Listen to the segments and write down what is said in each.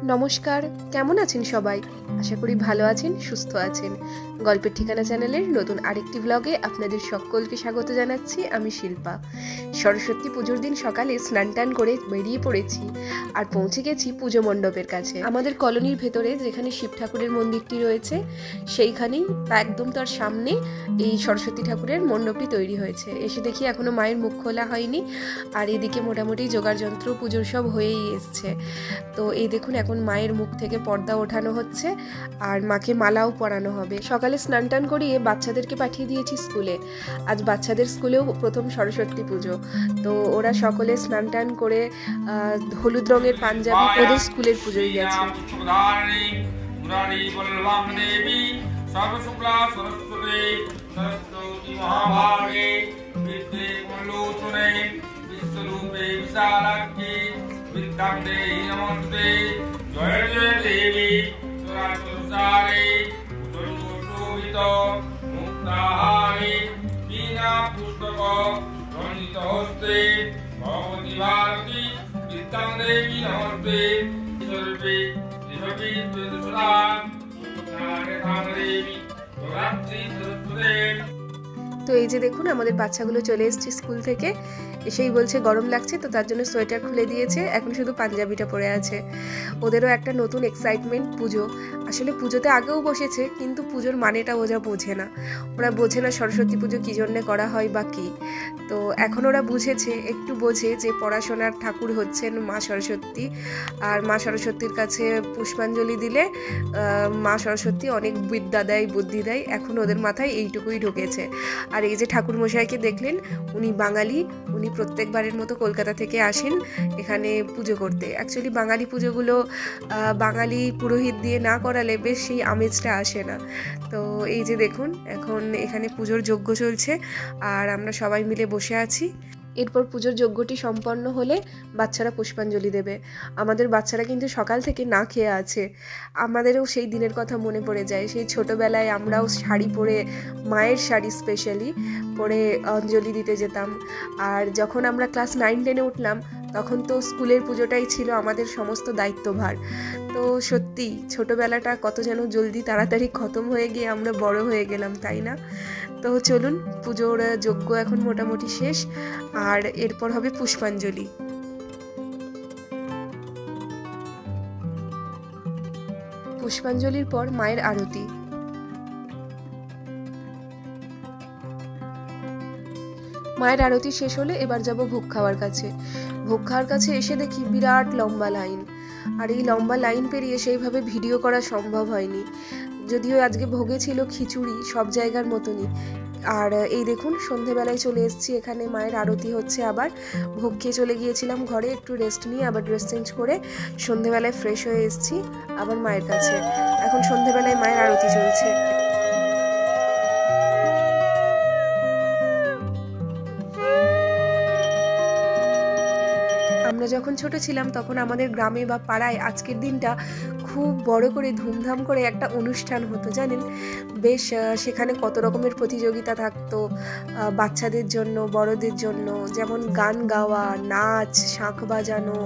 নমস্কার, কেমন আছেন সবাই? আশা করি ভালো আছেন, সুস্থ আছেন। গল্পের ঠিকানা চ্যানেলের নতুন আরেকটি ব্লগে আপনাদের সকলকে স্বাগত জানাচ্ছি। আমি শিল্পা। সরস্বতী পুজোর দিন সকালে স্নান টান করে বেরিয়ে পড়েছি আর পৌঁছে গেছি পুজো মণ্ডপের কাছে। আমাদের কলোনির ভেতরে যেখানে শিব ঠাকুরের মন্দিরটি রয়েছে সেইখানেই একদম তার সামনে এই সরস্বতী ঠাকুরের মণ্ডপটি তৈরি হয়েছে। এসে দেখি এখনো মায়ের মুখ খোলা হয়নি, আর এদিকে মোটামুটি জোগাড় যন্ত্র পুজোর সব হয়েই এসছে। তো এই দেখুন, এখন মায়ের মুখ থেকে পর্দা ওঠানো হচ্ছে আর মাকে মালাও পরানো হবে। সকালে স্নান টান করিয়ে বাচ্চাদেরকে পাঠিয়ে দিয়েছি স্কুলে। আজ বাচ্চাদের স্কুলেও প্রথম সরস্বতী পুজো, তো ওরা সকলে স্নান টান করে হলুদ রঙের পাঞ্জাবি ওদের স্কুলের পুজোয় গেছে। নমস্তে জয় জয় দেবী চরাচরসারে উজ্জ্বলিত মুক্তাহারে বিনা পুস্তক রঞ্জিত হস্তে ভগবতী ভারতী বিদ্যাং দেবী নমস্তে স্বরূপে ত্রিভবী ত্রিদশরা দেবী রাত্রি সরস্বতী। তো এই যে দেখুন, আমাদের বাচ্চাগুলো চলে এসেছে স্কুল থেকে। এসেই বলছে গরম লাগছে, তো তার জন্য সোয়েটার খুলে দিয়েছে, এখন শুধু পাঞ্জাবিটা পরে আছে। ওদেরও একটা নতুন এক্সাইটমেন্ট পুজো। আসলে পুজোতে আগেও বসেছে, কিন্তু পুজোর মানেটা ওরা বোঝে না। ওরা বোঝে না সরস্বতী পুজো কী জন্যে করা হয় বা কী। তো এখন ওরা বুঝেছে, একটু বোঝে যে পড়াশোনার ঠাকুর হচ্ছেন মা সরস্বতী, আর মা সরস্বতীর কাছে পুষ্পাঞ্জলি দিলে মা সরস্বতী অনেক বিদ্যা দেয়, বুদ্ধি দেয়। এখন ওদের মাথায় এইটুকুই ঢুকেছে। আর এই যে ঠাকুর মশাইকে দেখলেন, উনি বাঙালি। উনি প্রত্যেকবারের মতো কলকাতা থেকে আসেন এখানে পুজো করতে। অ্যাকচুয়ালি বাঙালি পুজোগুলো বাঙালি পুরোহিত দিয়ে না করালে বেশ সেই আমেজটা আসে না। তো এই যে দেখুন, এখন এখানে পুজোর যজ্ঞ চলছে আর আমরা সবাই মিলে বসে আছি। এরপর পুজোর যজ্ঞটি সম্পন্ন হলে বাচ্চারা পুষ্পাঞ্জলি দেবে। আমাদের বাচ্চারা কিন্তু সকাল থেকে না খেয়ে আছে। আমাদেরও সেই দিনের কথা মনে পড়ে যায়। সেই ছোটোবেলায় আমরাও শাড়ি পরে, মায়ের শাড়ি স্পেশালি পরে অঞ্জলি দিতে যেতাম। আর যখন আমরা ক্লাস 9-10-এ উঠলাম, তখন তো স্কুলের পুজোটাই ছিল আমাদের সমস্ত দায়িত্বভার। তো সত্যি ছোটোবেলাটা কত যেন জলদি তাড়াতাড়ি খতম হয়ে গিয়ে আমরা বড় হয়ে গেলাম, তাই না? তো চলুন, পুজোর যজ্ঞ এখন মোটামুটি শেষ, আর এরপর হবে পুষ্পাঞ্জলি। পুষ্পাঞ্জলির পর মায়ের আরতি। মায়ের আরতি শেষ হলে এবার যাব ভোগ খাওয়ার কাছে। ভোগ খাওয়ার কাছে এসে দেখি বিরাট লম্বা লাইন, আর এই লম্বা লাইন পেরিয়ে সেইভাবে ভিডিও করা সম্ভব হয়নি। যদিও আজকে ভোগে ছিল খিচুড়ি, সব জায়গার মতনই। আর এই দেখুন, সন্ধেবেলায় চলে এসেছি এখানে, মায়ের আরতি হচ্ছে। আবার ভোগ খেয়ে চলে গিয়েছিলাম ঘরে, একটু রেস্ট নিয়ে আবার ড্রেস চেঞ্জ করে সন্ধেবেলায় ফ্রেশ হয়ে এসেছি আবার মায়ের কাছে। এখন সন্ধেবেলায় মায়ের আরতি চলছে। আমরা যখন ছোট ছিলাম তখন আমাদের গ্রামে বা পাড়ায় আজকের দিনটা খুব বড় করে ধুমধাম করে একটা অনুষ্ঠান হতো, জানেন। বেশ সেখানে কত রকমের প্রতিযোগিতা থাকতো, বাচ্চাদের জন্য, বড়দের জন্য। যেমন গান গাওয়া, নাচ, শাঁখ বাজানো,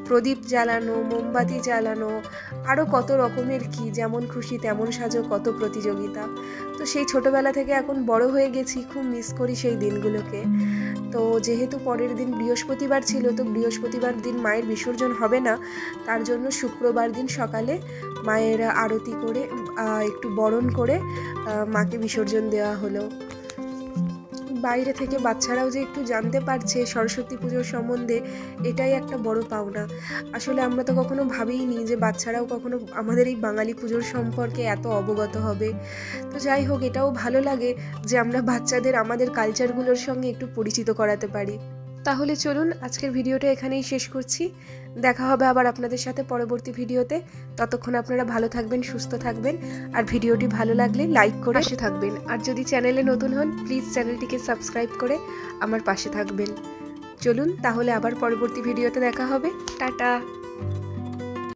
প্রদীপ জ্বালানো, মোমবাতি জ্বালানো, আরও কত রকমের কি, যেমন খুশি তেমন সাজো, কত প্রতিযোগিতা। তো সেই ছোটোবেলা থেকে এখন বড় হয়ে গেছি, খুব মিস করি সেই দিনগুলোকে। তো যেহেতু পরের দিন বৃহস্পতিবার ছিল, তো বৃহস্পতিবার দিন মায়ের বিসর্জন হবে না, তার জন্য শুক্রবার দিন সকালে মায়ের আরতি করে একটু বরণ করে মাকে বিসর্জন দেওয়া হলো। বাইরে থেকে বাচ্চারাও যে একটু জানতে পারছে সরস্বতী পুজোর সম্বন্ধে, এটাই একটা বড় পাওনা। আসলে আমরা তো কখনো ভাবিনি যে বাচ্চারাও কখনো আমাদের এই বাঙালি পুজোর সম্পর্কে এত অবগত হবে। তো যাই হোক, এটাও ভালো লাগে যে আমরা বাচ্চাদের আমাদের কালচারগুলোর সঙ্গে একটু পরিচিত করাতে পারি। তাহলে চলুন, আজকের ভিডিওটা এখানেই শেষ করছি। দেখা হবে আবার আপনাদের সাথে পরবর্তী ভিডিওতে। ততক্ষণ আপনারা ভালো থাকবেন, সুস্থ থাকবেন, আর ভিডিওটি ভালো লাগলে লাইক করে পাশে থাকবেন। আর যদি চ্যানেলে নতুন হন, প্লিজ চ্যানেলটিকে সাবস্ক্রাইব করে আমার পাশে থাকবেন। চলুন তাহলে আবার পরবর্তী ভিডিওতে দেখা হবে। টাটা।